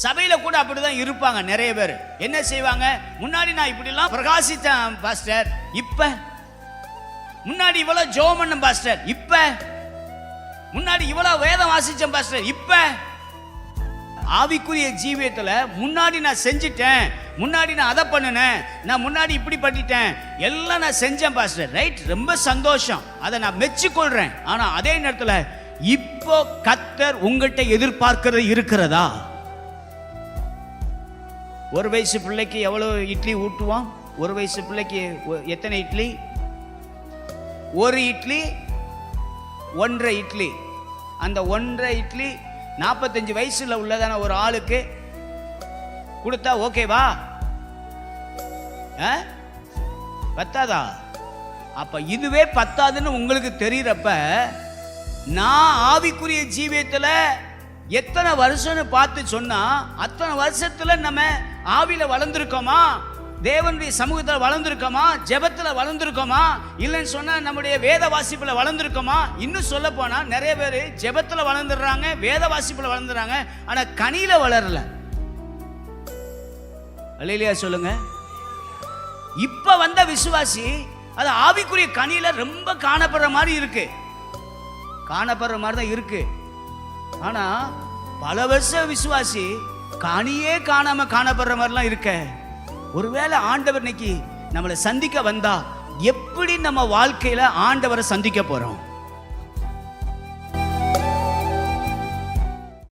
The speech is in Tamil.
சபையில கூட அப்படிதான் இருப்பாங்க நிறைய பேர். என்ன செய்வாங்க, முன்னாடி நான் இப்படிலாம் பிரகாசித்தேன் பாஸ்டர், இப்ப முன்னாடி இவ்வளவு ஜெபம் பண்ணேன் பாஸ்டர், இப்ப முன்னாடி இவ்வளவு வேதம் வாசிச்சேன் பாஸ்டர், இப்ப ஆவிக்குரிய ஜீவியத்துல முன்னாடி நான் செஞ்சிட்டேன், முன்னாடி நான் அதை பண்ணினேன், நான் முன்னாடி இப்படி பண்ணிட்டேன், எல்லாம் நான் செஞ்சேன் பாஸ்டர், ரைட், ரொம்ப சந்தோஷம், அதை நான் மெச்சிக்கொள்றேன். ஆனா அதே நேரத்தில் இப்போ கர்த்தர் உங்கள்கிட்ட எதிர்பார்க்கிறது இருக்கிறதா? ஒரு வயசு பிள்ளைக்கு எவ்வளவு இட்லி ஊட்டுவான்? ஒரு வயசு பிள்ளைக்கு எத்தனை இட்லி? ஒரு இட்லி, 1.5 இட்லி. அந்த 1.5 இட்லி 45 வயசுல உள்ளதான ஒரு ஆளுக்கு கொடுத்தா ஓகேவா? பத்தாதா? அப்ப இதுவே பத்தாதுன்னு உங்களுக்கு தெரியுறப்ப, நான் ஆவிக்குரிய ஜீவியத்துல எத்தனை வருஷம்னு பார்த்து சொன்னா, அத்தனை வருஷத்துல நம்ம ஆவியில வளர்ந்துருக்கோமா, தேவனுடைய சமூகத்தில் வளர்ந்துருக்கோமா, ஜெபத்துல வளர்ந்துருக்கோமா, இல்லைன்னு சொன்னா நம்முடைய வேத வாசிப்புல வளர்ந்துருக்கோமா? இன்னும் சொல்ல போனா நிறைய பேர் ஜெபத்துல வளர்ந்துடுறாங்க, வேத வாசிப்புல வளர்ந்துறாங்க, ஆனா கனியில வளரல. அல்லேலூயா சொல்லுங்க. இப்ப வந்த விசுவாசி அது ஆவிக்குரிய கனியில ரொம்ப காணப்படுற மாதிரி இருக்கு, காணப்படுற மாதிரி தான் இருக்கு. ஆனா பல வருஷ விசுவாசி கனியே காணாம காணப்படுற மாதிரிலாம் இருக்க. ஒருவேளை ஆண்டவர் இன்னைக்கு நம்மளை சந்திக்க வந்தா எப்படி நம்ம வாழ்க்கையில ஆண்டவரை சந்திக்க போறோம்?